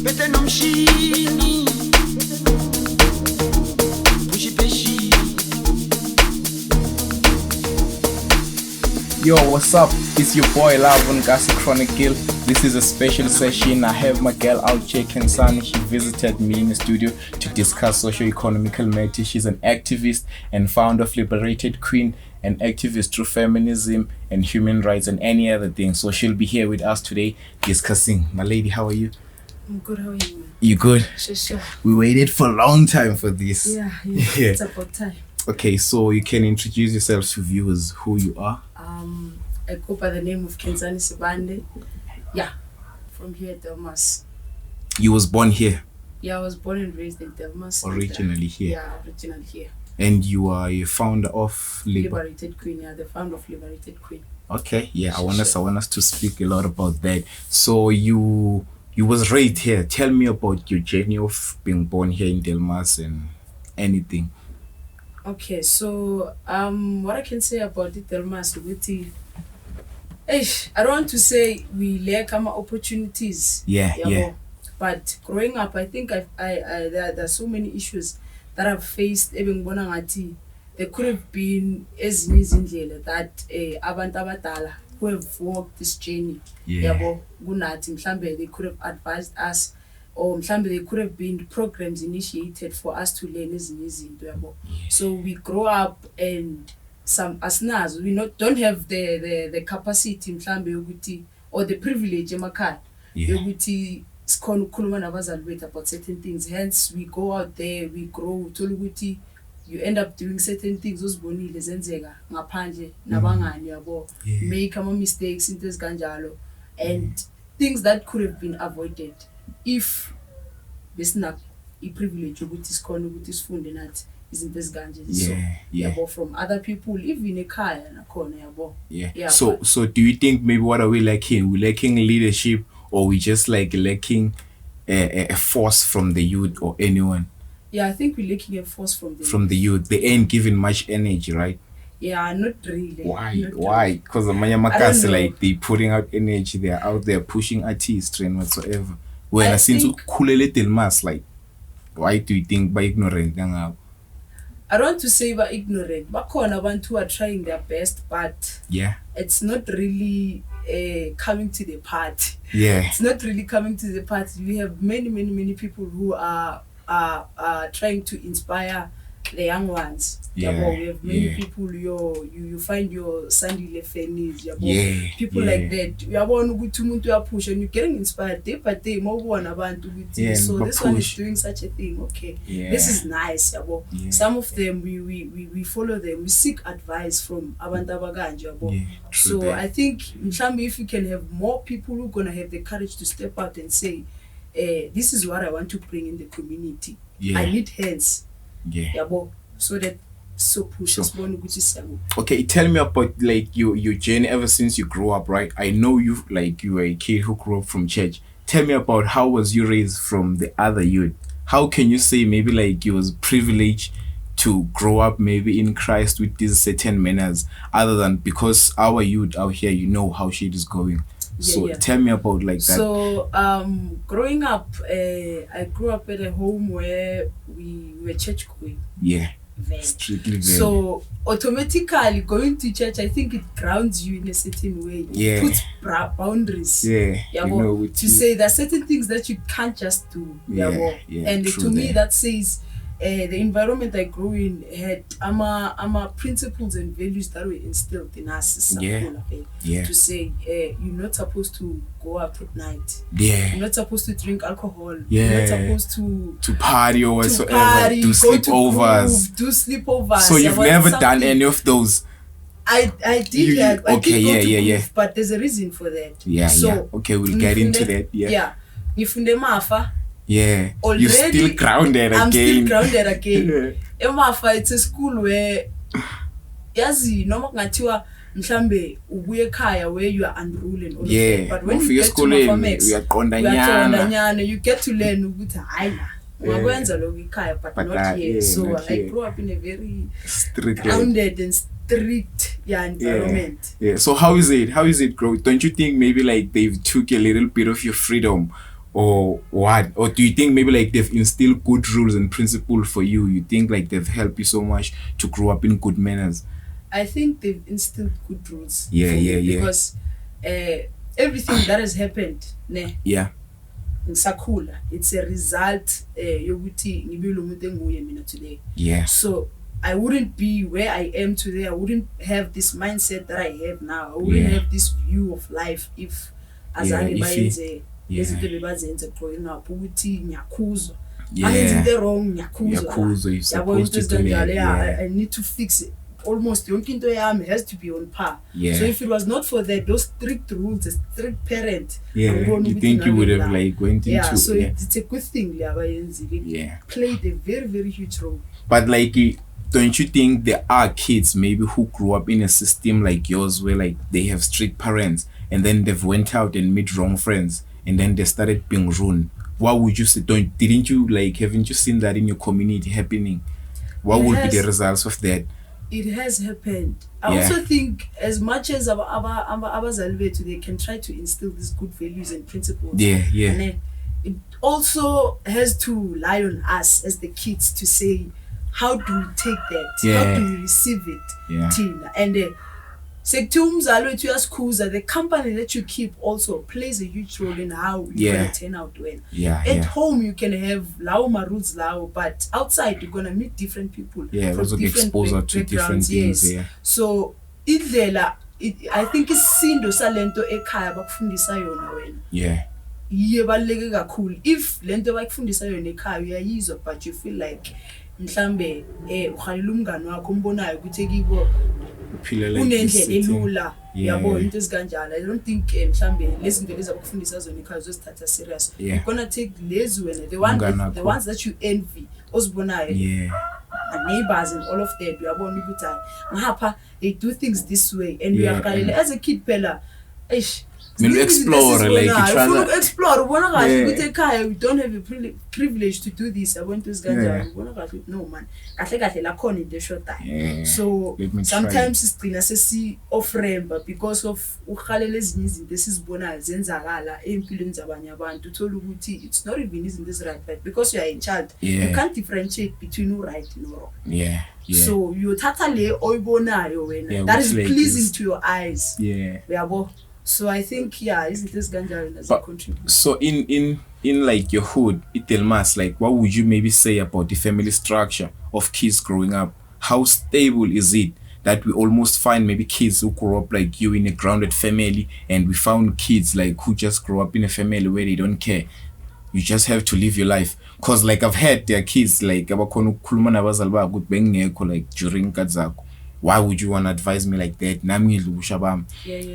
Yo, what's up? It's your boy Lavon Gasi Chronicles. This is a special session. I have my girl out here, Kensani. She visited me in the studio to discuss socio-economical matters. She's an activist and founder of Liberated Queen, an activist through feminism and human rights and any other thing. So she'll be here with us today discussing. My lady, how are you? I'm good, how are you, man? You good? Sure. We waited for a long time for this. Yeah. It's about time. Okay, so you can introduce yourself to viewers, who you are. I go by the name of Kenzani Sibande. Yeah, from here at Delmas. You was born here? Yeah, I was born and raised in Delmas. Originally here? Yeah, originally here. And you are a founder of Liberated Queen, yeah, the founder of Liberated Queen. Okay, yeah, I want us to speak a lot about that. So you was raised here. Tell me about your journey of being born here in Delmas and anything. Okay, so what I can say about the Delmas, I don't want to say we lack opportunities. Yeah. But growing up, I think there are so many issues that I've faced. Even bonangati, there could have been as that abantu abadala who have walked this journey. They could have advised us, or they could have been programs initiated for us to learn So we grow up and some asnas we don't have the capacity or the privilege yokuthi sikhona ukukhuluma nabazali bethu about certain things. Hence we go out there, we grow, you end up doing certain things ozibonile zenzeka ngaphandle nabangani make mistakes into ezikanjalo and things that could have been avoided if besina privilege yokuthi sikhona ukuthi sifunde nathi izinto ezikanje from other people, even ekhaya nakhona So do you think maybe what are we lacking? We're lacking leadership, or we just lacking a force from the youth or anyone? Yeah, I think we're lacking a force from the youth. They ain't giving much energy, right? Yeah, not really. Why? Because the Manyamakasi, they putting out energy, they're out there pushing artists and whatsoever. When I seem to kulele Delmas, why do you think by ignorant? I don't want to say by ignorant, but abantu who are trying their best, but it's not really coming to the party. It's not really coming to the party. We have many people who are trying to inspire the young ones. We have many people. You find your Sandy Lefenis. People like that. You are one who to push, and you're getting inspired day by day. More one about so this one is doing such a thing. Okay, this is nice. Some of them we follow them. We seek advice from Abantabaganja. So I think if you can have more people who are gonna have the courage to step out and say, this is what I want to bring in the community. I need hands. So that pushes Okay, tell me about your journey ever since you grew up, right? I know you were a kid who grew up from church. Tell me about how was you raised from the other youth? How can you say maybe you was privileged to grow up maybe in Christ with these certain manners, other than because our youth out here, you know how shit is going. So tell me about that. So growing up, I grew up at a home where we were church going. Strictly very. So automatically going to church, I think it grounds you in a certain way. It puts boundaries. To say there are certain things that you can't just do. And to me that says the environment I grew in had principles and values that were instilled in us. To say you're not supposed to go out at night. You're not supposed to drink alcohol. You're not supposed to party or whatsoever. Do sleepovers. So you've never done any of those? I did that. I did go to proof, but there's a reason for that. Okay, we'll get into that. Nifunde mafa. Already, you're still grounded again. I'm still grounded again. Mafa, it's a school where noma kungathiwa mhlambe ubuye ekhaya where you are unruly but when you get to Mafamex you get to learn ukuthi hayi ungakwenza lokho ekhaya but not here. So I grew up in a very grounded and strict environment. So how is it growing? Don't you think maybe they took a little bit of your freedom, or what? Or do you think maybe like they've instilled good rules and principles for you? You think like they've helped you so much to grow up in good manners? I think they've instilled good rules. Yeah. Because everything that has happened, yeah, ngisakhula, it's a result yokuthi ngibe lo muntu enguye mina today. Yeah. So I wouldn't be where I am today. I wouldn't have this mindset that I have now. I wouldn't have this view of life if azange bayenze izinto bebazenze growing up ukuthi ngiyakhuzwa. Angenza into wrong ngiyakhuzwa. Yabo into ezinjalo, I need to fix it. Almost yonke into yami has to be on par. So if it was not for that, those strict rules, a strict parent, you think you would have like went into so it's a good thing. It played a very, very huge role. But like, don't you think there are kids maybe who grew up in a system like yours where like they have strict parents and then they've went out and made wrong friends and then they started being ruined? What would you say? Haven't you seen that in your community happening? What would be the results of that? It has happened. I also think as much as abazali bethu, they can try to instill these good values and principles. And it also has to lie on us as the kids to say, how do we take that? How do we receive it? Tina? And the company that you keep also plays a huge role in how you're gonna turn out when. At home you can have rules, but outside you're gonna meet different people from different backgrounds. So I think isindo salento ekhaya bakufundisa yona wena. Baluleke kakhulu. If lento bakufundisa yona ekhaya uyayizwa, but you feel like mhlambe ukhalela umngani wakho umbonayo ukuthi kibo unendlela elula yabo into ezikanjalo. I don't think mhlambe lezi zinto lezi abakufundisa zona ekhaya uzozithatha serious. You're gonna take lezi wena, the ones that you envy ozibonayo, neighbors and all of that, uyabona ukuthi ngapha they do things this way, and we are as a kid phela explore explore ubona kahle ukuthi ekhaya we don't have a privilege to do this. I want to ubona kahle no man kahle la khona into eshodayo. So sometimes sigcina sesi off remember because of ukhalela ezinye izinto esizibonayo zenzakala empilweni zabanye abantu, uthola ukuthi it's not even izinto ezi right, but because you are a child you can't differentiate between right and wrong. So you thatha le oyibonayo wena that is pleasing to your eyes. Yabo. So I think isn't this ganjalo as a contributor? So in like your hood, Itelmas, like what would you maybe say about the family structure of kids growing up? How stable is it that we almost find maybe kids who grow up like you in a grounded family, and we found kids like who just grow up in a family where they don't care? You just have to live your life. Cause like I've had their kids like abakhona ukukhuluma nabazali babo ukuthi bengekho like during kadzako. Why would you want to advise me like that?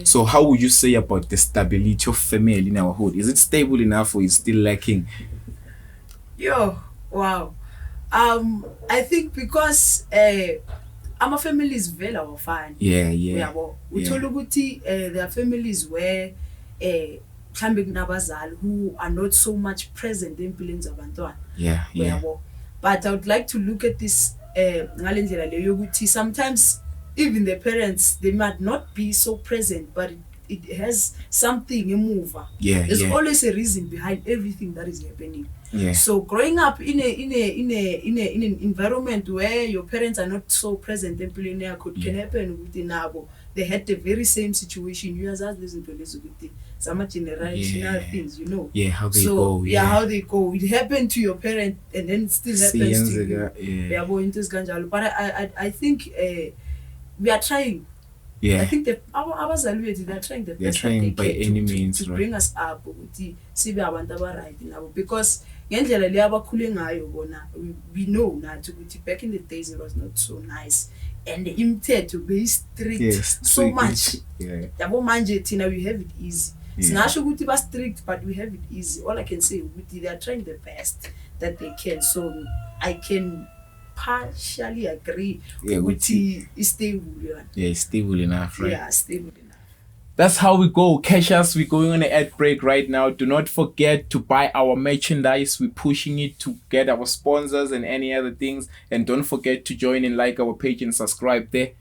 So how would you say about the stability of family in our hood? Is it stable enough or is it still lacking? Wow. I think because our family is very fine. Uthola ukuthi there are families where who are not so much present in empilweni zabantwana. But I would like to look at this sometimes even the parents, they might not be so present, but it has something, a mover. There's always a reason behind everything that is happening. So growing up in an environment where your parents are not so present, can happen within Nabo. They had the very same situation. You guys listen to this some generational things, you know. How they go. How they go. It happened to your parent and then it still happens to you. But I think we are trying. I think that our they're trying the best. They're trying by any means to bring us up right now, because we know now back in the days it was not so nice. And the imitate to be strict so much. We have it easy. It's not sure to be strict, but we have it easy. All I can say, they are trying the best that they can. So I can partially agree with it's stable. It's stable enough, right? Stable enough. That's how we go. Catch us. We're going on an ad break right now. Do not forget to buy our merchandise. We're pushing it to get our sponsors and any other things. And don't forget to join and like our page and subscribe there.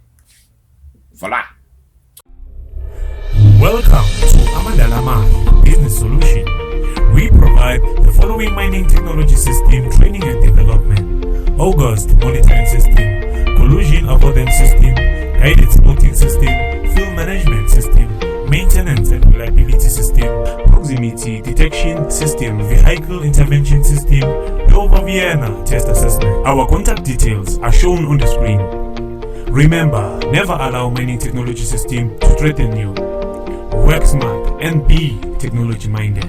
Voila. Welcome to Amandalama Business Solution. We provide provide the following mining technology system training and development: August monitoring system, collusion avoidance system, guided spotting system, field management system, maintenance and reliability system, proximity detection system, vehicle intervention system, Nova Vienna test assessment. Our contact details are shown on the screen. Remember, never allow mining technology system to threaten you. Work smart and be technology minded.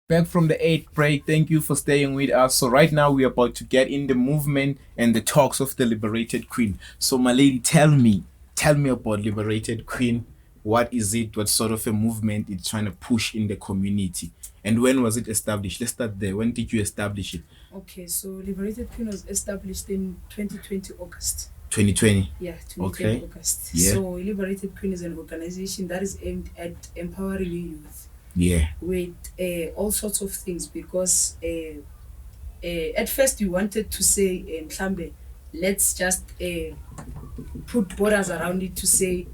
Back from the 8th break, thank you for staying with us. So right now we're about to get in the movement and the talks of the Liberated Queen. So my lady, tell me about Liberated Queen. What is it? What sort of a movement it's trying to push in the community? And when was it established? Let's start there. When did you establish it? Okay, so Liberated Queen was established in 2020 August. 2020? Yeah, 2020 August. Yeah. So Liberated Queen is an organization that is aimed at empowering youth. Yeah. With all sorts of things, because at first we wanted to say, let's just put borders around it to say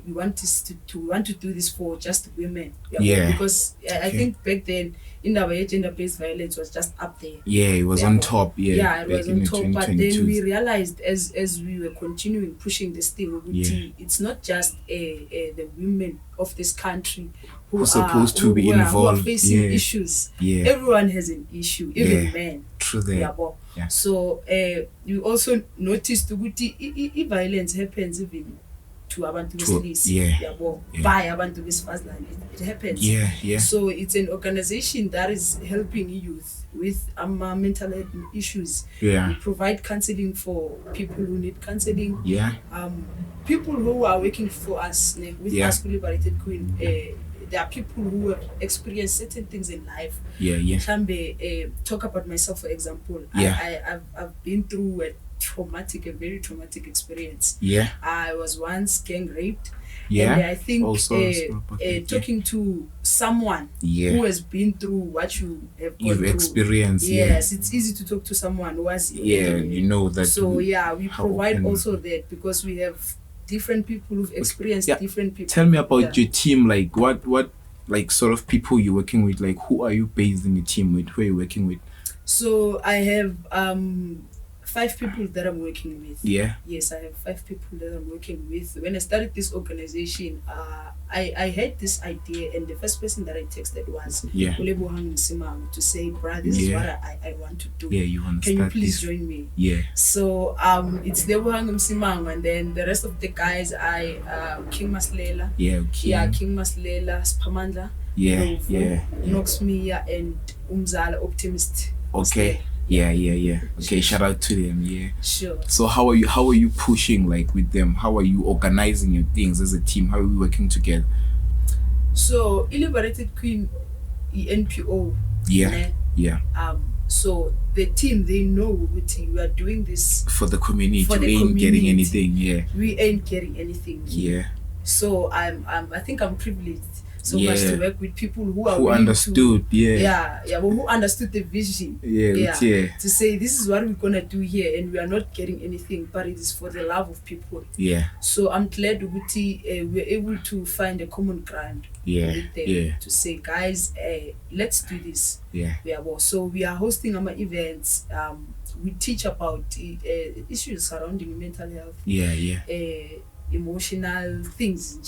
we want to do this for just women. Yeah. Because I think back then in our gender-based violence was just up there. Yeah, it was on top. Yeah, it was on top. But then we realized as we were continuing pushing this thing, it's not just the women of this country who are supposed to be involved, who are facing issues. Yeah. Everyone has an issue, even men. True that. Yeah. So you also noticed that violence happens even to abantu besilisa, by abantu besifazane. It happens. Yeah. So it's an organization that is helping youth with mental health issues. Yeah. We provide counseling for people who need counseling. Yeah. People who are working for us with us, Liberated Queen. There are people who have experienced certain things in life. Talk about myself, for example. I've been through a very traumatic experience. Yeah. I was once gang raped. Yeah. And I think talking to someone who has been through what you've experienced. Yes, it's easy to talk to someone who has you know that. So we provide also that, because we have different people who've experienced different people. Tell me about your team. Like what like sort of people you're working with? Like who are you based in your team with? Who are you working with? So I have 5 people that I'm working with. Yeah. Yes, I have 5 people that I'm working with. When I started this organization, I had this idea, and the first person that I texted was Ulebohang Simang to say, "Brother, this is what I want to do. Yeah, you want to Can you please join me?" Yeah. So it's Lebohang Simang, and then the rest of the guys, King Maslela. Yeah. Okay. Yeah, King Maslela, Spamandla. Yeah. Noxmia and Umzala Optimist. Okay. Yeah. Okay, shout out to them. Yeah. Sure. So how are you pushing like with them? How are you organizing your things as a team? How are we working together? So Liberated Queen, NPO. Yeah. So the team, they know we are doing this for the community. We ain't getting anything. Yeah. We ain't getting anything. Yeah. So I think I'm privileged so much to work with people who understood, who understood the vision. To say this is what we're gonna do here, and we are not getting anything, but it is for the love of people. Yeah. So I'm glad we're able to find a common ground. With them to say, guys, let's do this. So we are hosting our events. We teach about issues surrounding mental health. Emotional things,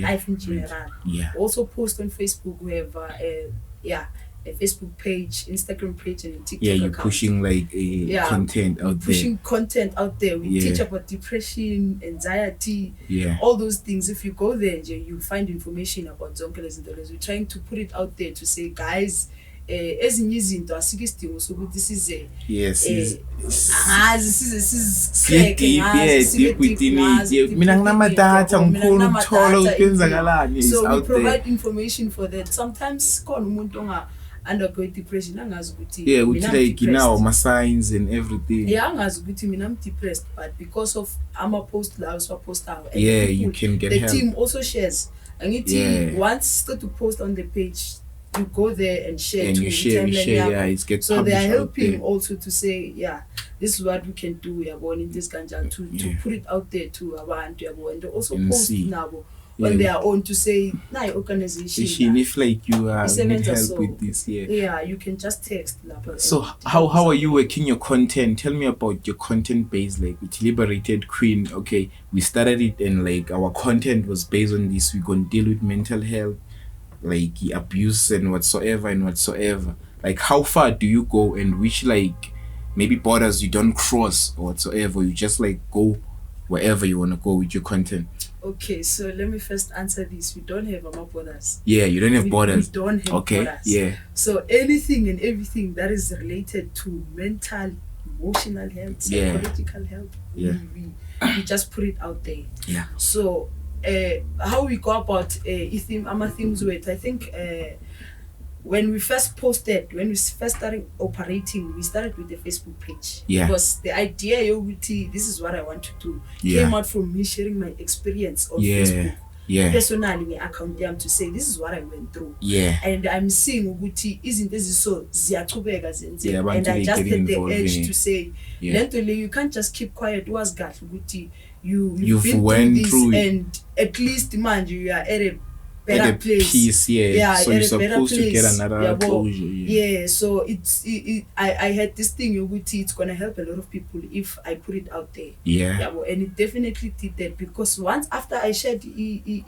life in general. Also post on Facebook. We have a Facebook page, Instagram page, and a TikTok you're account. pushing like content out there. Pushing content out there. We teach about depression, anxiety, all those things. If you go there, you'll find information about Zonkeles and Dollars. We're trying to put it out there to say, guys, ezinye izinto asikho isidingo sokuthi size mina nginamadatha ngikhulu ukuthola ukuthi kwenzakalani. So we provide information for that. Sometimes khona umuntu undergo depression angazi ukuthi ukuthi like now my signs and everything. Angazi ukuthi mina I'm depressed, but because of ama post la so post out, you can get help. The team also shares. Angithi once start to post on the page, you go there and share. And you share, it gets so they are helping also to say, this is what we can do. We are born in this country to put it out there to abantu, and also post now on their own to say, "Nah, organization." If like you need help with this, you can just text. So how are you working your content? Tell me about your content base, like with Liberated Queen. Okay, we started it and like our content was based on this. We're gonna deal with mental health, like abuse and whatsoever. Like how far do you go, and which like maybe borders you don't cross or whatsoever? You just like go wherever you want to go with your content. Okay, so let me first answer this. We don't have borders. Yeah, you don't have borders. We don't have borders. Yeah. So anything and everything that is related to mental, emotional health, psychological health, we just put it out there. Yeah. So how we go about things with, I think when we first started operating, we started with the Facebook page. Yeah. Because the idea, this is what I want to do, came out from me sharing my experience on Facebook. Yeah. Personally, account to say this is what I went through. Yeah. And I'm seeing isn't this so and I just had the edge to say, you can't just keep quiet. Was got you've been through this, and at least man, you are at a better place. Peace, so you're supposed to get another closure. So I had this thing, it's gonna help a lot of people if I put it out there. And it definitely did that, because once after I shared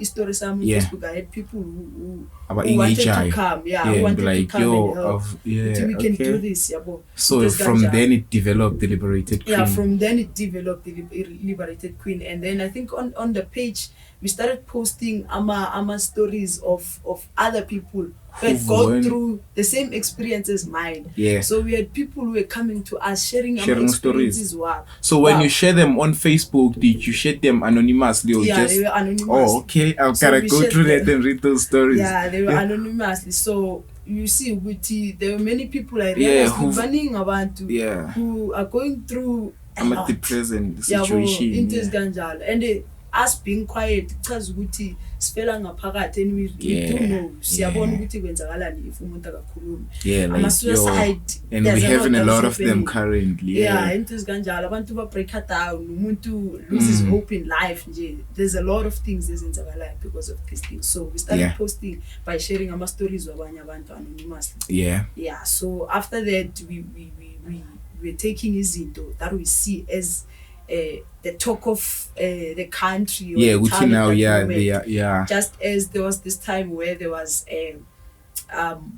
stories on Facebook, I had people who wanted to come, who wanted to come and help. We can do this. So from then it developed the Liberated Queen. From then it developed the Liberated Queen, and then I think on the page we started posting ama stories of other people that go through the same experience as mine. So we had people who were coming to us sharing stories. So when you share them on Facebook, did you share them anonymously or just? They were anonymous. Oh, okay. I've gotta go through that and read those stories. They were anonymously. So you see, there were many people I realized who are going through the present situation. And us being quiet because ukuthi sifela ngaphakathi and we don't know siyabona ukuthi kwenzakalani if umuntu akakhulumi and we having a lot of them currently into kanjalo abantu ba break down umuntu loses hope in life nje. There's a lot of things ezenzakalayo because of these things, so we started posting by sharing ama stories wabanye abantu anonymously. So after that we were taking izinto that we see as the talk of the country. Just as there was this time where there was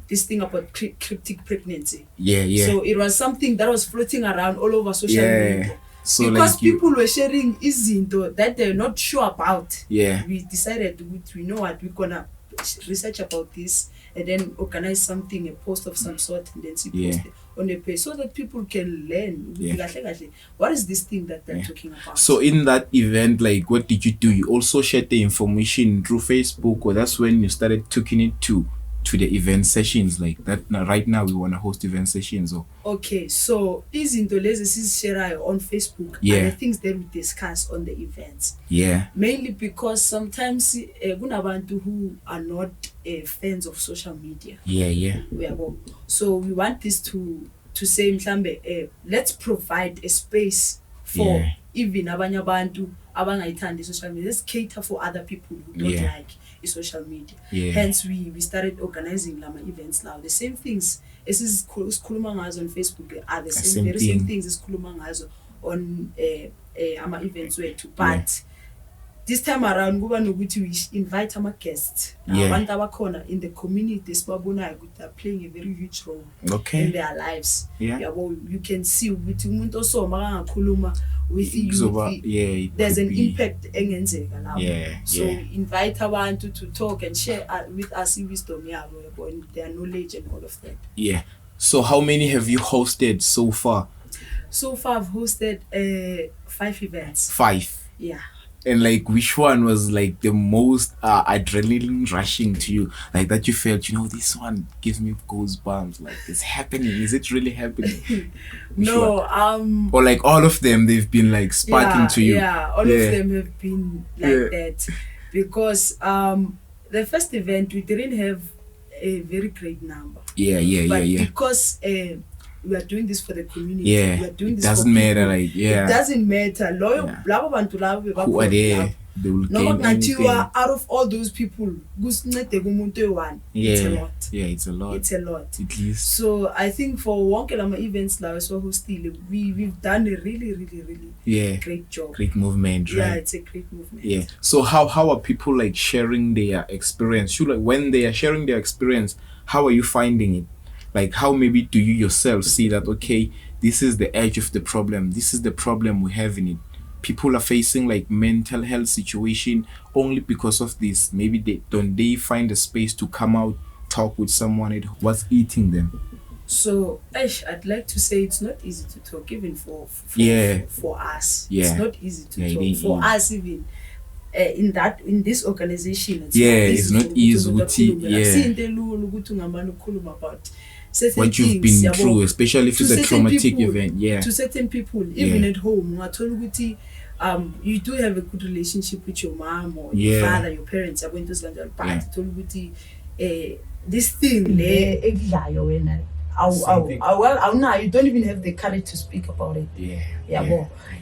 this thing about cryptic pregnancy. So it was something that was floating around all over social media. So because people were sharing izinto that they're not sure about. We decided we know what we're gonna research about this and then organize something, a post of some sort, and then post it on the page so that people can learn what is this thing that they're talking about. So in that event, like what did you do? You also shared the information through Facebook, or that's when you started taking it to the event sessions like that? Now, right now we want to host event sessions. Okay, so izinto lezi sizishare on Facebook are the things that we discuss on the events. Mainly because sometimes kunabantu who are not fans of social media. So we want this to say mhlambe let's provide a space for even abanye abantu abangayithandi social media. Let's cater for other people who don't like social media. Hence we started organizing lama events now. The same things as sikhuluma ngazo on Facebook are the same things sikhuluma ngazo on ama events wethu, but this time around kuba nokuthi we invite ama guests abantu abakhona in the community sibabonayo ukuthi they are playing a very huge role in their lives. You can see ukuthi umuntu osoma kangakhuluma with you, there's an impact engenzeka lapho. So invite abantu to talk and share with us wisdom yabo and their knowledge and all of that. So how many have you hosted so far? So far I've hosted 5 events. 5? And like which one was like the most adrenaline rushing to you, like that you felt, this one gives me goosebumps, like it's happening, is it really happening? Or like all of them, they've been like sparking to you? All of them have been like that, because the first event we didn't have a very great number, but because we are doing this for the community. We are doing this. Doesn't matter, It doesn't matter. Labo bantu labo who are there? they will gain anything. Out of all those people, it's a lot. Yeah, it's a lot. It's a lot. At least. So I think for Wonkelama events now, so still we've done a really great job. Great movement, right? Yeah, it's a great movement. Yeah. So how are people like sharing their experience? When they are sharing their experience, how are you finding it? Like, how maybe do you yourself see that, okay, this is the edge of the problem, this is the problem we have in it? People are facing like mental health situation only because of this. Maybe they find a space to come out, talk with someone. What's eating them? So I'd like to say it's not easy to talk, even for us. Yeah. It's not easy to talk for us, even in this organization. It's not easy. About what you've been through, especially if it's a traumatic event. To certain people, even at home, you do have a good relationship with your mom or your father, your parents are going to stand up, but this thing you don't even have the courage to speak about it.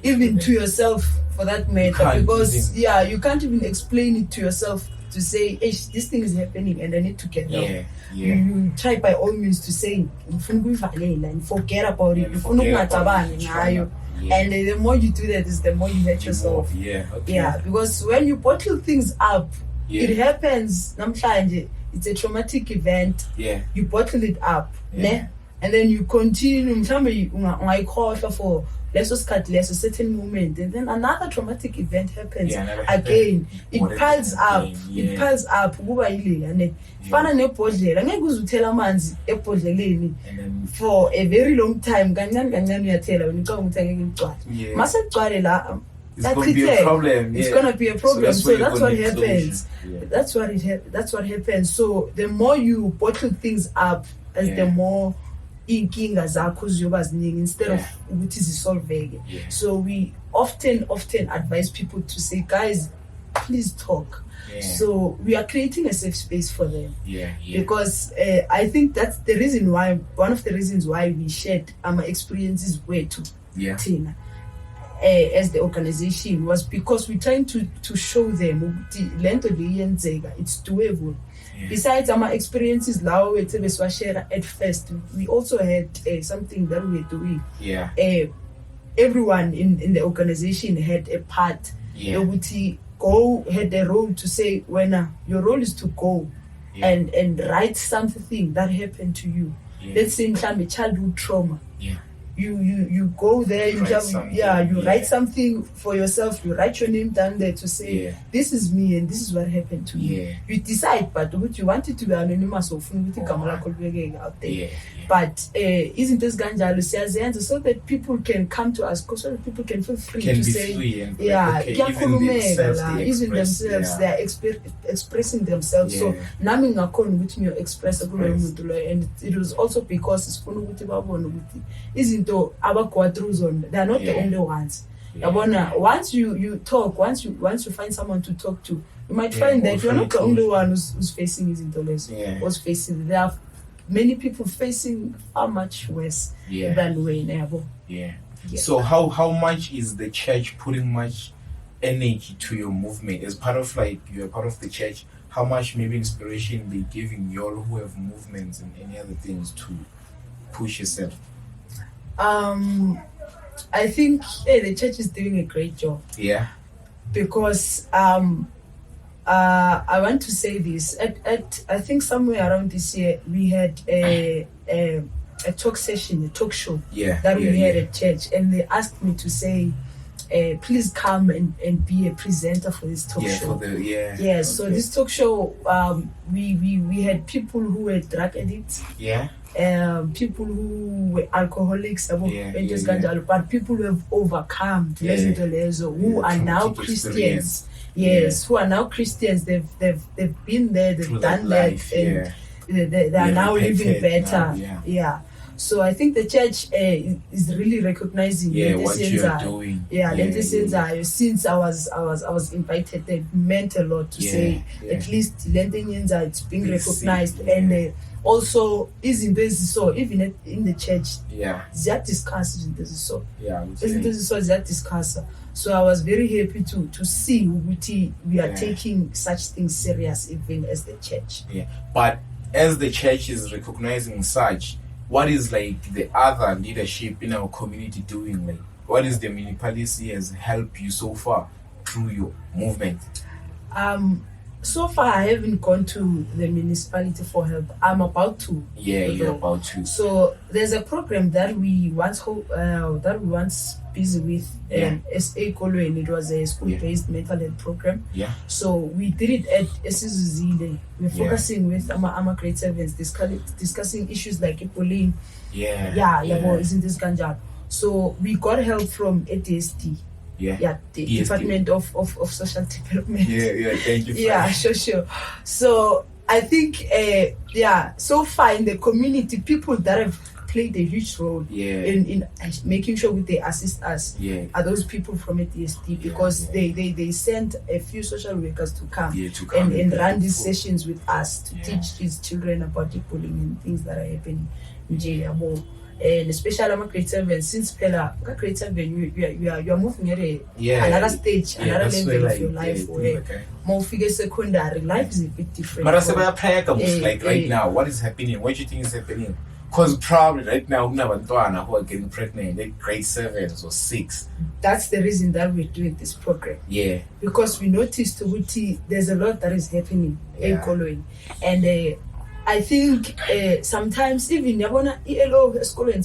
Even to yourself, for that matter, because you can't even explain it to yourself, to say, hey, this thing is happening and I need to get help. You try by all means to say and forget about it. And the more you do that, is the more you hurt yourself. Because when you bottle things up, it happens. It's a traumatic event. You bottle it up, and then you continue. For a certain moment, and then another traumatic event happens again. It piles up. It piles up. For a very long time. It's going to be a problem. It's going to be a problem. So that's what happens. That's what happens. So the more you bottle things up, the more inkinga zakho ziyoba ziningi instead of ukuthi zisolveke. So we often advise people to say, guys, please talk. So we are creating a safe space for them. Because I think that's the reason why, one of the reasons why we shared our experiences to Tina as the organization, was because we're trying to show them it's doable. Besides our experiences now at first, we also had something that we were doing. Everyone in the organization had a part. Had a role to say, when your role is to go and write something that happened to you. Let's say a childhood trauma. You go there, you write something for yourself, you write your name down there to say, this is me and this is what happened to me. You decide, but you want it to be anonymous or out there. But isn't this ganjalo so that people can come to us, so that people can feel free to say, even themselves, they are expressing themselves. So nami ngakho ukuthi ngiyo express kulo muntu lo, and it was also because sifuna ukuthi babone ukuthi izinto abagwa through zone, they are not the only ones. Once you talk, once you find someone to talk to, you might find that you're not the only one who's facing izinto lezo. Was facing, there are many people facing far much worse than we never. So how much is the church putting much energy to your movement as part of, like, you're part of the church? How much maybe inspiration they giving you all who have movements and any other things to push yourself? I think the church is doing a great job. Because I want to say this. At I think somewhere around this year we had a talk session, a talk show that we had at church, and they asked me to say, please come and be a presenter for this talk show. So this talk show, we had people who were drug addicts. People who were alcoholics, but people who have overcome who are now Christians. Who are now Christians. They've been there, they've done that, and they are now living better. So I think the church is really recognizing what you are doing. Since I was invited, it meant a lot to say at least it's being recognized, and also izinto eziso even in the church ziyadiscuss izinto eziso izinto eziso ziyadiscussa. So I was very happy to see ukuthi we are taking such things serious even as the church. But as the church is recognizing such, what is like the other leadership in our community doing? Like, what is the municipality has helped you so far through your movement? So far I haven't gone to the municipality for help. I'm about to. You're about to. So there's a program that we once busy with SA Kolweni. It was a school-based mental health program. So we did it at Esizuzile. We're focusing with our grade 7s, discussing issues like bullying. Isn't this ganja? So we got help from ADSD. The Department of Social Development. Thank you. Sure. So I think so far in the community, people that have played a huge role in making sure they assist us are those people from ADSD, because they sent a few social workers to come and run these sessions with us to teach these children about the bullying and things that are happening in jail. And especially I'm a grade 7, since grade 7 you are moving at another stage, another level of your life where more figure secondary life is a bit different. But like right now, what is happening? What do you think is happening? Because probably right now who are getting pregnant like grade 7s or 6. That's the reason that we're doing this program. Because we noticed there's a lot that is happening in Kolweni. And I think sometimes even ELO school and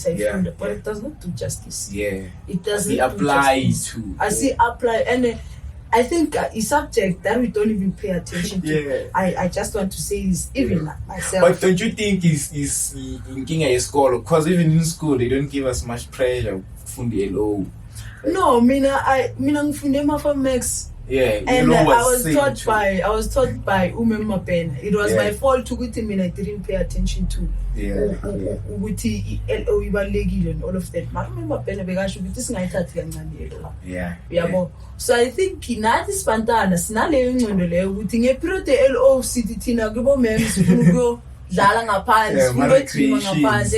but it does not do justice. It doesn't apply to. I see apply, and I think a subject that we don't even pay attention to. I just want to say is even myself. But don't you think is in a school? Because even in school they don't give us much pressure from the LO. No, mina for Max. And I was taught by Umema Ben. It was my fault to with him and I didn't pay attention to with LO and all of that. I remember Ben I should be this night at the so I think in this Pantana, Snale with the period LO city Tina Gibo Mems go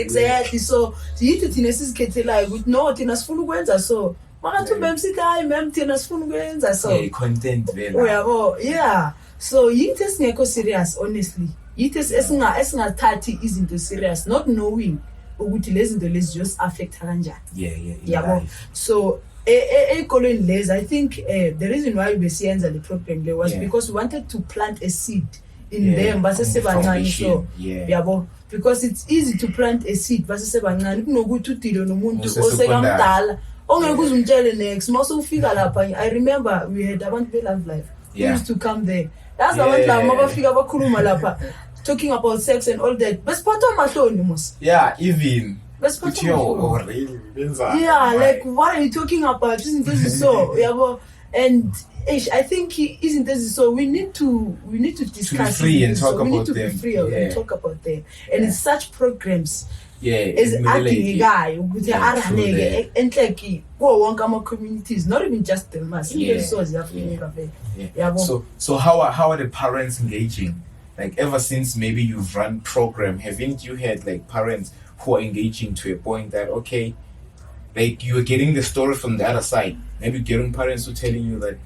exactly. So you to Tina's Ketela with no Tina's full winter so content so yites ngekho serious honestly yites esingathathi izinto serious not knowing ukuthi lezi zinto lezi just affect kanjani so ekolweni lezi I think the reason why we siyenza the program there was because we wanted to plant a seed in them basesebancane so because it's easy to plant a seed basesebancane kunokuthi udilo nomuntu osekamdala next. I remember we had abantu Love Life. They used to come there. That's the one time talking about sex and all that. But even. Like what are you talking about? Isn't this so? And I think isn't this so? We need to discuss. To be free and talk about them. We need to be free and talk about them. And it's such programs. Is acting a guy with your and like go on communities, not even just the mass. So how are the parents engaging? Like ever since maybe you've run program, haven't you had like parents who are engaging to a point that like you are getting the story from the other side? Maybe getting parents who telling you that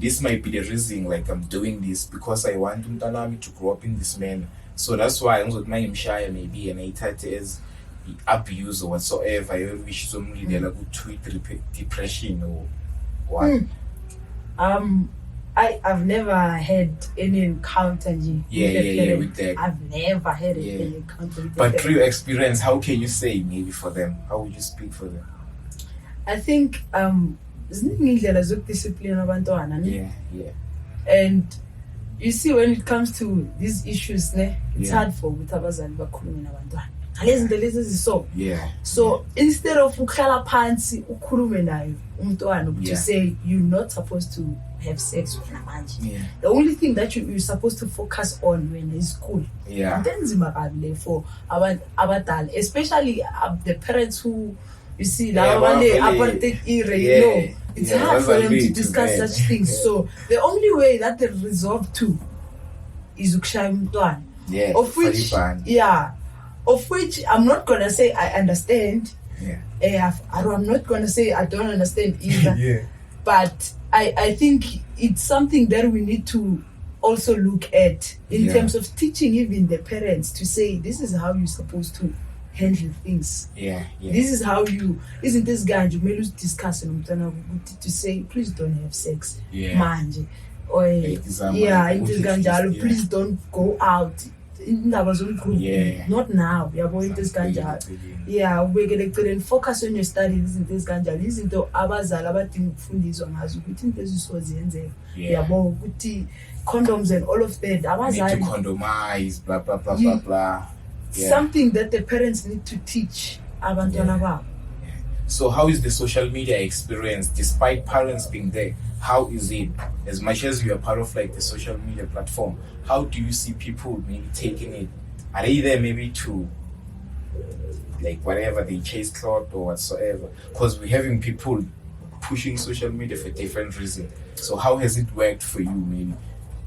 this might be the reason like I'm doing this because I want Umtanami to grow up in this manner. So that's why I'm with my shy maybe and I thought as abuse or whatsoever, which is only they're like tweet depression or what. I've never had any encounter with that. I've never had any encounter with but through your experience, how can you say maybe for them? How would you speak for them? I think discipline and you see when it comes to these issues it's hard for abazali bakhulume nabantwana lezi zinto lezi so instead of ukhlala phansi ukhulume nayo umntwana to say you're not supposed to have sex with namanje the only thing that you're supposed to focus on when in school nzima kabi for abadala especially the parents who you see apartheid era it's hard for them to discuss such things. So the only way that they resolve to is ukshaya umntwana. of which I'm not gonna say I understand. I'm not gonna say I don't understand either. But I think it's something that we need to also look at in terms of teaching even the parents to say this is how you're supposed to handle things. This is how you isn't this guy you may lose discussing to say please don't have sex. Manje. Or please don't go out. Not now. We are going this ganja. We're gonna focus on your studies in this ganja. This is the abazal about fundis on us. We think this was the end. Condoms and all of that. Need to condomize, blah blah blah blah blah. Something that the parents need to teach abantwana. So how is the social media experience despite parents being there? How is it, as much as you are part of like the social media platform, how do you see people maybe taking it? Are they there maybe to like whatever they chase clout or whatsoever? Because we're having people pushing social media for different reasons. So how has it worked for you maybe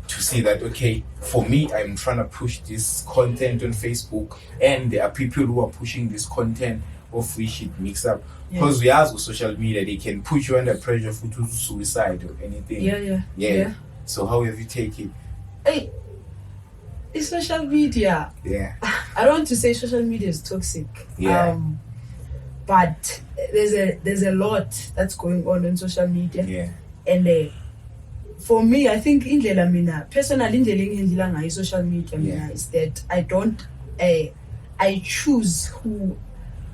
to see that, okay, for me, I'm trying to push this content on Facebook and there are people who are pushing this content of which it mix up? Because we ask with social media, they can put you under pressure for to suicide or anything. So how have you taken it? It's social media. I don't want to say social media is toxic. But there's a lot that's going on social media. And for me, I think personally in social media is that I choose who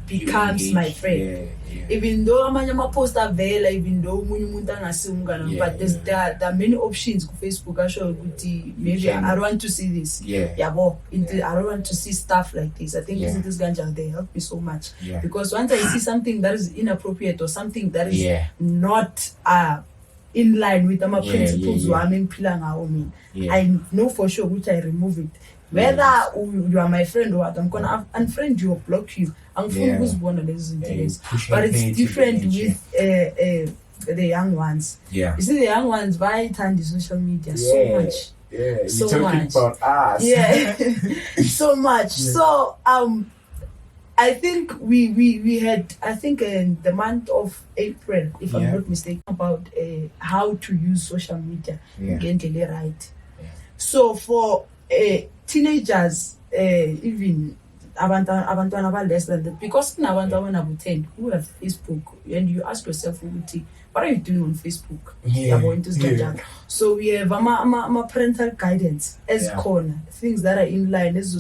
becomes my friend. Even though I'm post vela, even though but there are many options on Facebook. I show maybe I don't want to see this. I don't want to see stuff like this. I think this ganja, they help me so much. Because once I see something that is inappropriate or something that is not in line with my principles, I know for sure which I remove it. Whether you are my friend or what, I'm gonna unfriend you or block you. I'm who's born on these things. But it's different with the young ones. You see the young ones buy time the social media so much. So much. About us. So much. So I think we had in the month of April, if I'm not mistaken, about how to use social media gently right. So for teenagers, even abantwana less than that, because abantwana abo 10 who have Facebook, and you ask yourself, what are you doing on Facebook? So we have parental guidance as corner, things that are in line as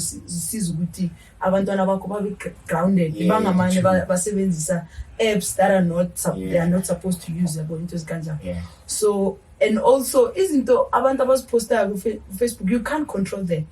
abantwana bakho babe grounded, bangamanye basebenzisa apps that they are not supposed to use So, and also izinto abantu abaziposta ku Facebook, you can't control that.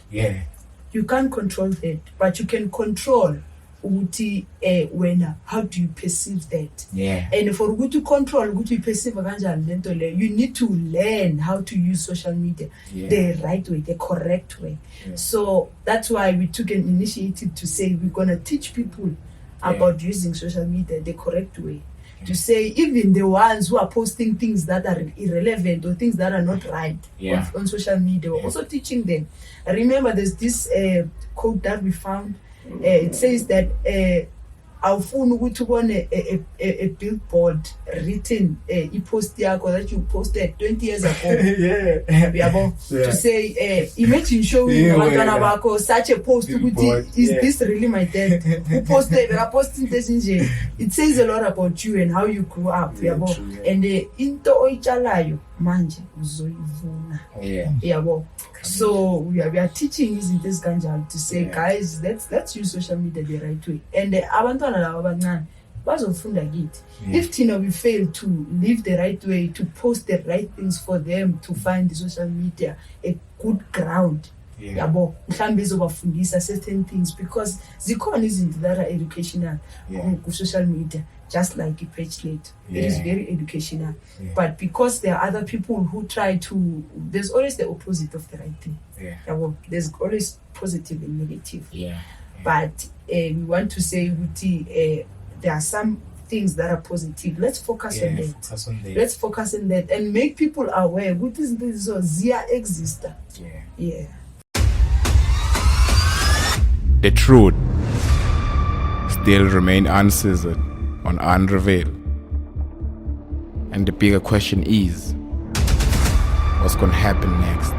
You can't control that, but you can control how do you perceive that. And for you to control you perceive you need to learn how to use social media the right way, the correct way. So that's why we took an initiative to say we're going to teach people about using social media the correct way. To say even the ones who are posting things that are irrelevant or things that are not right on social media, we're also teaching them. I remember there's this quote that we found. It says that awufuni ukuthi ubone a billboard written post yako that you posted 20 years ago. To say imagine showing abantwana bakho such a post ukuthi is this really my dad who posted posting this nje. It says a lot about you and how you grew up. And into oyitshalayo manje uzoyivuna. So we are teaching using this ganja to say, guys, let's use social media the right way. And abantwana laba abancane bazofunda kithi. If we fail to live the right way, to post the right things for them to find the social media a good ground. Mhlambe izobafundisa certain things, because zikhona izinto that are educational on social media, just like a page late. It is very educational. But because there are other people who try to, there's always the opposite of the right thing. There's always positive and negative. But we want to say there are some things that are positive. Let's focus on that. Let's focus on that and make people aware. What is this? Zia exists. The truth still remain uncensored on Unrevealed. And the bigger question is, what's gonna happen next?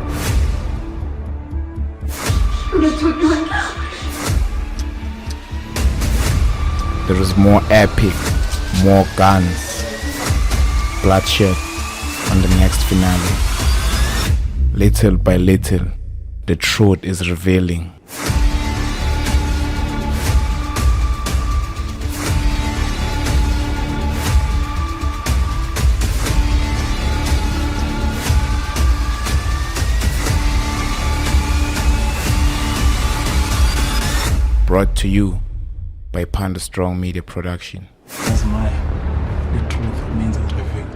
There is more epic, more guns, bloodshed on the next finale. Little by little, the truth is revealing. Brought to you by Panda Strong Media Production. That's my. The truth remains unrevealed.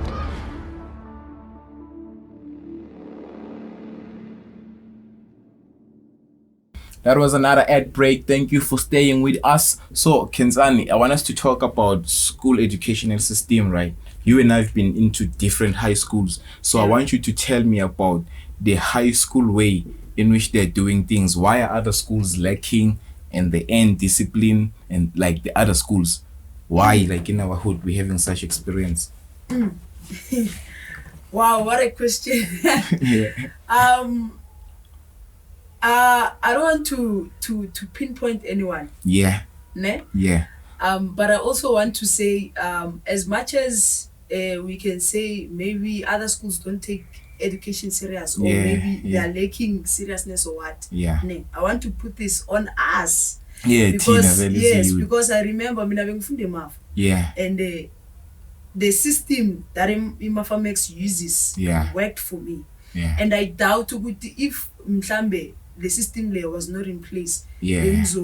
That was another ad break. Thank you for staying with us. So, Kenzani, I want us to talk about school educational system, right? You and I have been into different high schools. So I want you to tell me about the high school way in which they're doing things. Why are other schools lacking and the end discipline and like the other schools? Why, like in our hood, we're having such experience? Wow, what a question. Yeah. I don't want to pinpoint anyone. Yeah. Ne? Yeah. But I also want to say, as much as we can say maybe other schools don't take education serious, or maybe they are lacking seriousness or what. Yeah. Ne? I want to put this on us. Yeah, because Tina, yes, because I remember mina bengifunde math. Yeah. And the system that Mafamex uses worked for me. Yeah. And I doubt if mhlambe the system layer was not in place, because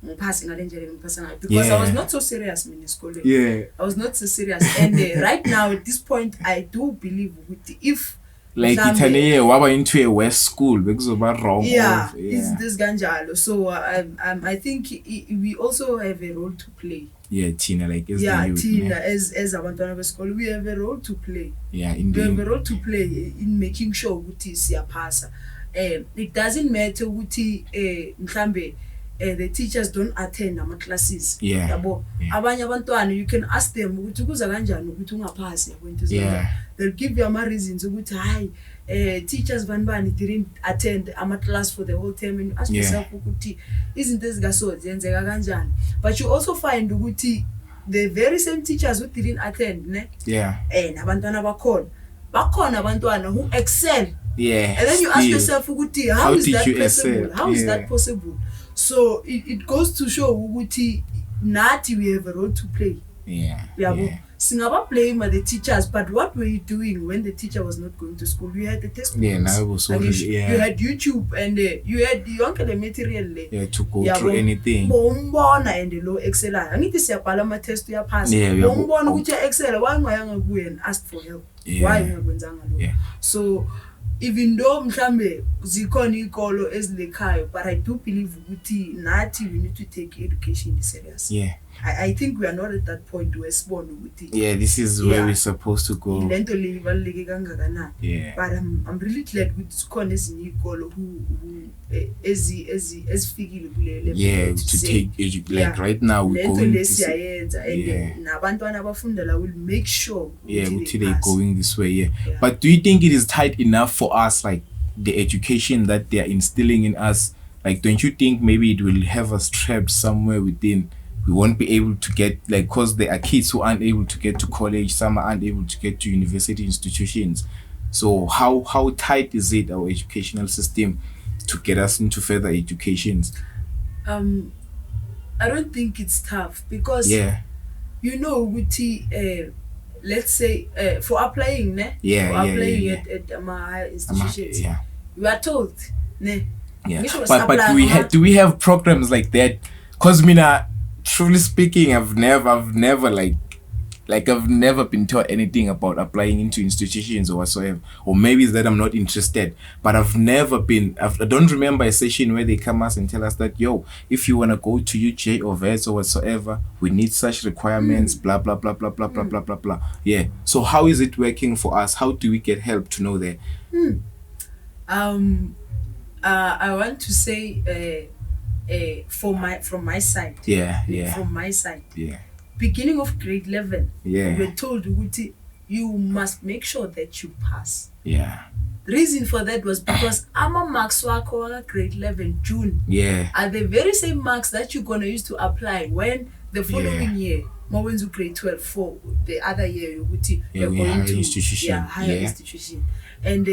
I was not so serious in school. I was not so serious. And right now at this point, I do believe if like waba into a West school because of wrong. It's this ganjalo. So I think we also have a role to play. Yeah, Tina, like as the youth, Tina, as abantwana school, we have a role to play. Yeah, we have a role to play in making sure ukuthi siyapasa. It doesn't matter ukuthi mhlambe the teachers don't attend ama classes. Yabo abanye abantwana you can ask them ukuthi kuza kanjani ukuthi ungaphasi yabo into zonke. They'll give you ama reasons ukuthi hayi teachers banbani didn't attend ama class for the whole term, and you ask yourself ukuthi izinto ezikaso zenzeka kanjani. But you also find ukuthi the very same teachers who didn't attend ne abantwana bakhona abantwana who excel. And then you ask yourself ukuthi how is that possible? How is that possible? So it goes to show ukuthi nathi we have a role to play. Singaba blame the teachers, but what were you doing when the teacher was not going to school? You had the textbooks. You had YouTube, and you had the material to go through anything. And the low excel. Angithi siyabhala ama test uyaphasa. Bombona ukuthi excel why ungayangabuye and ask for help. Why ungakwenzanga lo? So even though mhlambe zikhona ikolo ezilekhaya, but I do believe ukuthi nathi we need to take education serious. I think we are not at that point where sibona ukuthi this is where we're supposed to go. Lento le ibaluleke kangakanani. But I'm really glad ukuthi sikhona ezinye ikolo who ezifikile kule level to take like right now we're going to siyayenza and nabantwana abafundela will make sure ukuthi they going this way. But do you think it is tight enough for us, like the education that they are instilling in us? Like, don't you think maybe it will have us trapped somewhere within? We won't be able to get, like, because there are kids who aren't able to get to college, some aren't able to get to university institutions. So how tight is it, our educational system, to get us into further educations? I don't think it's tough because you know with let's say for applying at higher institutions, we are told but do we have programs like that? Because mina, truly speaking, I've never I've never been taught anything about applying into institutions or whatsoever. Or maybe it's that I'm not interested. But I don't remember a session where they come us and tell us that, yo, if you want to go to UJ or VETS or whatsoever, we need such requirements, blah, blah, blah, blah, blah, blah, blah, blah, blah. Yeah. So how is it working for us? How do we get help to know that? I want to say from my side. From my side. Beginning of grade 11, we were told you must make sure that you pass. The reason for that was because ama marks wako grade 11 June are the very same marks that you're gonna use to apply when the following year, when you grade 12 for the other year, you're going to higher institution. And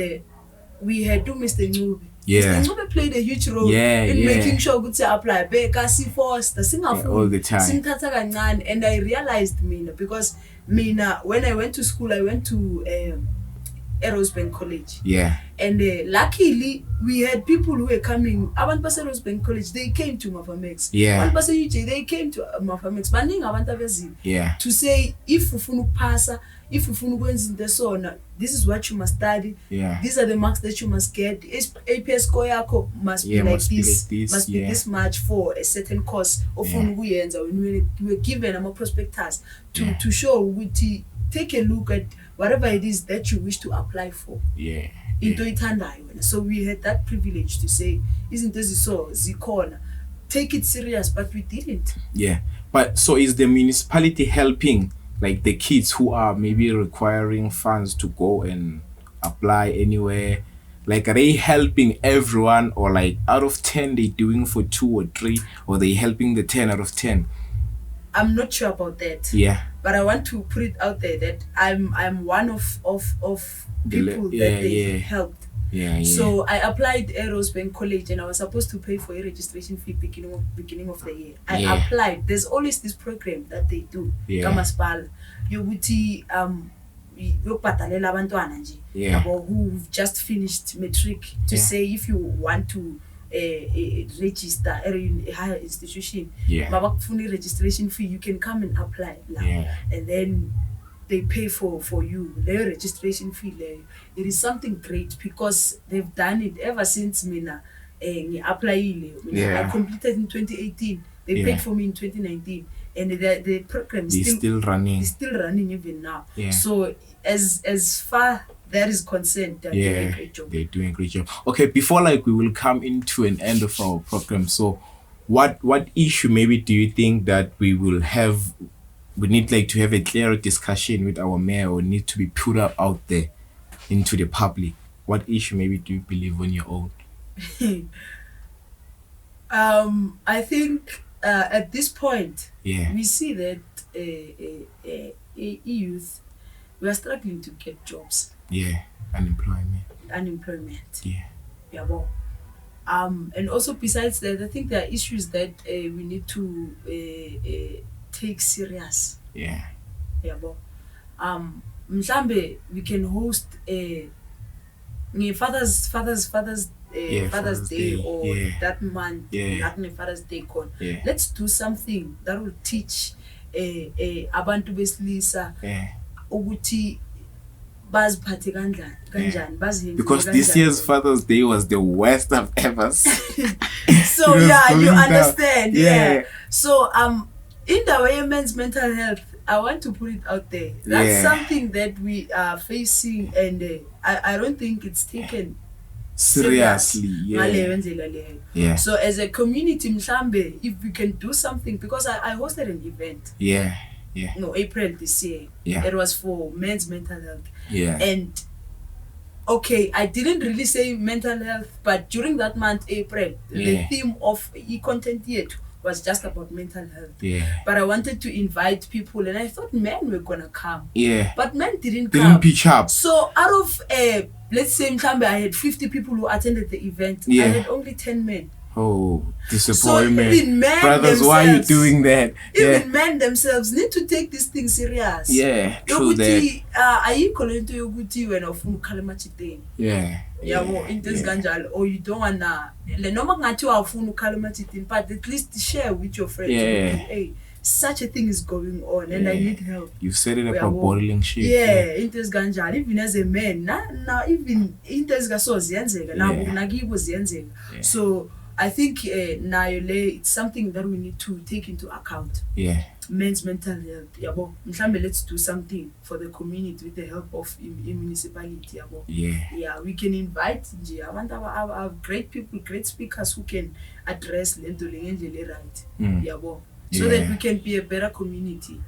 we had to Mr. Nubi. Mr. Nubi played a huge role in making sure to apply. Bekasi forced all the time. And I realized because when I went to school, I went to Rosebank College. And luckily, we had people who were coming. Abantu base Rosebank College, they came to Mafamex. Abantu base UJ, they came to Mafamex. Baningi abantu abezini. To say, if ufunu pasa, if ufunu kwenza into sona, this is what you must study. These are the marks that you must get. APS score yako must be like this. Must be this much for a certain course. Ofunu kuyenza when we were given a prospectus to show take a look at whatever it is that you wish to apply for. Into ithandayo. So we had that privilege to say, isn't this so zikona? Take it serious, but we didn't. But so is the municipality helping like the kids who are maybe requiring funds to go and apply anywhere? Like, are they helping everyone, or like out of 10 they doing for 2 or 3, or they helping the 10 out of 10? I'm not sure about that. But I want to put it out there that I'm one of people that they helped. So I applied at Rosebank College, and I was supposed to pay for a registration fee beginning of the year. I applied. There's always this program that they do. Kamaspal, yokuthi yokubhadalela abantwana nje who've just finished matric to say if you want to register at a higher institution, mabakufuna registration fee, you can come and apply now. And then they pay for you their registration fee. It is something great because they've done it ever since mina apply. I completed in 2018. They paid for me in 2019, and the program is still running. It's still running even now. So as far that is concerned, they're doing a great job. They're doing a great job. Okay, before we will come into an end of our program. So what issue maybe do you think that we will have? We need to have a clearer discussion with our mayor, or need to be put out there into the public? What issue maybe do you believe on your own? I think at this point, we see that youth, we are struggling to get jobs. Unemployment. And also besides that, I think there are issues that we need to take serious. Mhlambe we can host Father's Day or that month, Father's Day con. Let's do something that will teach abantu besilisa ukuthi baziphathe kanjani. Because this year's Father's Day was the worst I've ever seen. So you understand. So in the way men's mental health, I want to put it out there. That's something that we are facing, and I don't think it's taken seriously. So as a community, mhlambe, if we can do something, because I hosted an event. No, April this year. It was for men's mental health. And okay, I didn't really say mental health, but during that month, April, the theme of e-content yet was just about mental health. But I wanted to invite people, and I thought men were gonna come. But men didn't come. Pitch up. So out of let's say I had 50 people who attended the event. I had only 10 men. Oh, disappointment. So even men brothers, why are you doing that? Even men themselves need to take this thing serious. True that. Ayikho lento yokuthi wena ufuna ukukhalima chithini. Yabo into ezikanjalo, or you don't wanna le noma kungathiwa ufuna ukukhalima chithini, but at least share with your friends. Hey, such a thing is going on, and I need help. You said it about bottling shit. Into ezikanjalo, even as a man, now even into ezikaso ziyenzeka, nabo nakibo ziyenzeka. So I think Nayole, it's something that we need to take into account. Yeah. Men's mental health. Yabo. Let's do something for the community with the help of municipality. Yabo. Yeah. Yeah, we can invite our great people, great speakers who can address lento right. Yabo. So that we can be a better community.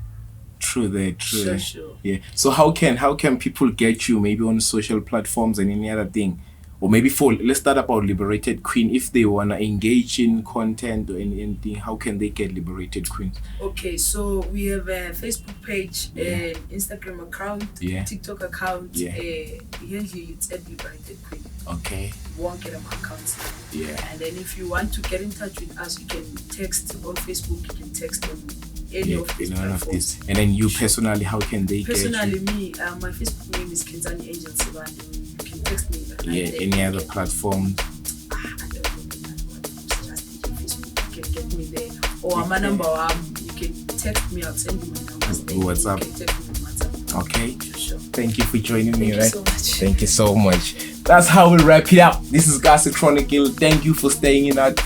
True that, true. Sure, sure. Yeah. So how can people get you maybe on social platforms and any other thing? Or maybe let's start about Liberated Queen. If they wanna engage in content or anything, how can they get Liberated Queen? Okay, so we have a Facebook page, an Instagram account, TikTok account. Usually it's at Liberated Queen. Okay. Won't get them accounts now. Yeah. And then if you want to get in touch with us, you can text on Facebook. You can text on any of these platforms. And then you personally, how can they get you? Personally, me, my Facebook name is Kenzani Angel Sibande. You can text me. Any other platform? I don't know. Just Facebook. You can get me there. Or my number, you can text me. I'll send you my number. WhatsApp. You can text me on WhatsApp. Okay. Sure. Thank you for joining me. Thank you so much. Thank you so much. That's how we wrap it up. This is Gossip Chronicle. Thank you for staying in that.